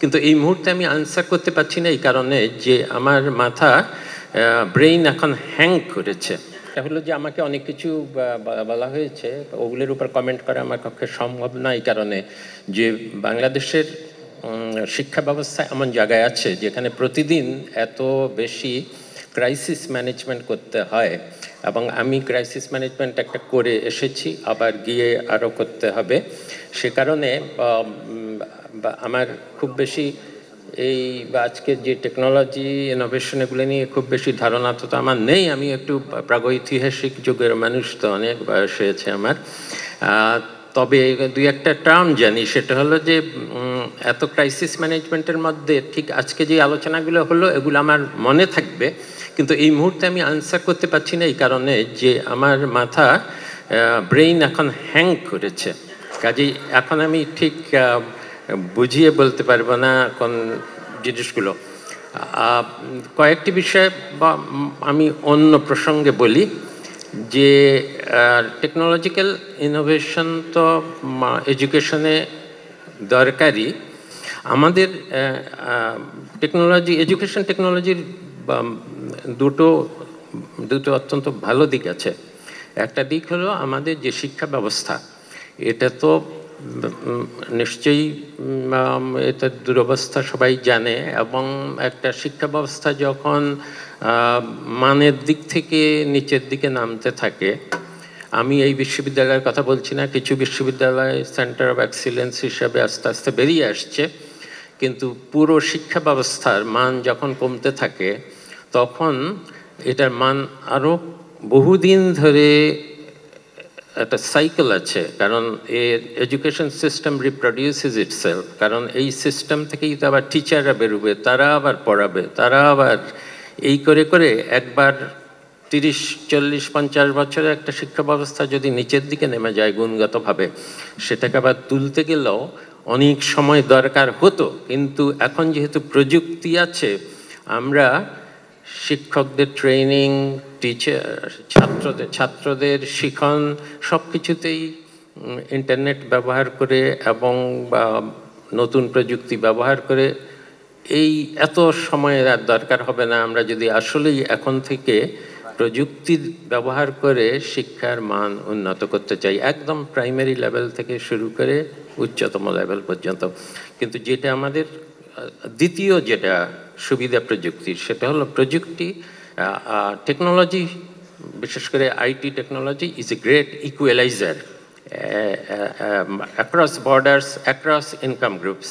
কিন্তু এই মুহূর্তে আমি আনসার করতে পারছি না এই কারণে যে আমার মাথা ব্রেইন এখন হ্যাং করেছে। এটা হলো যে আমাকে অনেক কিছু বলা হয়েছে, ওগুলোর উপর কমেন্ট করা আমার পক্ষে সম্ভব না এই কারণে যে বাংলাদেশের শিক্ষা ব্যবস্থা এমন জায়গায় আছে যেখানে প্রতিদিন এত বেশি ক্রাইসিস ম্যানেজমেন্ট করতে হয়, এবং আমি ক্রাইসিস ম্যানেজমেন্ট একটা করে এসেছি, আবার গিয়ে আরও করতে হবে। সে কারণে আমার খুব বেশি এই আজকের যে টেকনোলজি ইনোভেশন এগুলো নিয়ে খুব বেশি ধারণা তো আমার নেই। আমি একটু প্রাগৈতিহাসিক যুগের মানুষ, তো অনেক বয়স হয়েছে আমার। তবে দুই একটা টার্ম জানি, সেটা হলো যে এত ক্রাইসিস ম্যানেজমেন্টের মধ্যে ঠিক আজকে যে আলোচনাগুলো হলো এগুলো আমার মনে থাকবে, কিন্তু এই মুহূর্তে আমি আনসার করতে পারছি না এই কারণে যে আমার মাথা ব্রেইন এখন হ্যাং করেছে। কাজেই এখন আমি ঠিক বুঝিয়ে বলতে পারবো না কোন জিনিসগুলো। কয়েকটি বিষয় বা আমি অন্য প্রসঙ্গে বলি যে টেকনোলজিক্যাল ইনোভেশন তো এডুকেশনে দরকারি। আমাদের এডুকেশন টেকনোলজির দুটো অত্যন্ত ভালো দিক আছে। একটা দিক হলো আমাদের যে শিক্ষা ব্যবস্থা, এটা তো নিশ্চয়ই এটা দুরবস্থা সবাই জানে, এবং একটা শিক্ষা ব্যবস্থা যখন মানের দিক থেকে নিচের দিকে নামতে থাকে, আমি এই বিশ্ববিদ্যালয়ের কথা বলছি না, কিছু বিশ্ববিদ্যালয় সেন্টার অফ এক্সিলেন্স হিসাবে আস্তে আস্তে বেরিয়ে আসছে, কিন্তু পুরো শিক্ষা ব্যবস্থার মান যখন কমতে থাকে তখন এটার মান আরও বহুদিন ধরে একটা সাইকেল আছে, কারণ এডুকেশন সিস্টেম রিপ্রডিউসেস ইটসেলফ। কারণ এই সিস্টেম থেকেই তো আবার টিচাররা বেরোবে, তারা আবার পড়াবে, তারা আবার এই করে করে একবার 30, 40, 50 বছরে একটা শিক্ষা ব্যবস্থা যদি নিচের দিকে নেমে যায় গুণগতভাবে, সেটাকে আবার তুলতে গেলেও অনেক সময় দরকার হতো। কিন্তু এখন যেহেতু প্রযুক্তি আছে, আমরা শিক্ষকদের ট্রেনিং, ছাত্রদের শিখন সব কিছুতেই ইন্টারনেট ব্যবহার করে এবং নতুন প্রযুক্তি ব্যবহার করে এই এত সময়ের আর দরকার হবে না। আমরা যদি আসলেই এখন থেকে প্রযুক্তির ব্যবহার করে শিক্ষার মান উন্নত করতে চাই, একদম প্রাইমারি লেভেল থেকে শুরু করে উচ্চতম লেভেল পর্যন্ত। কিন্তু যেটা আমাদের দ্বিতীয় যেটা সুবিধা প্রযুক্তির, সেটা হলো প্রযুক্তি, টেকনোলজি, বিশেষ করে IT technology is a great equaliser across borders, across income groups.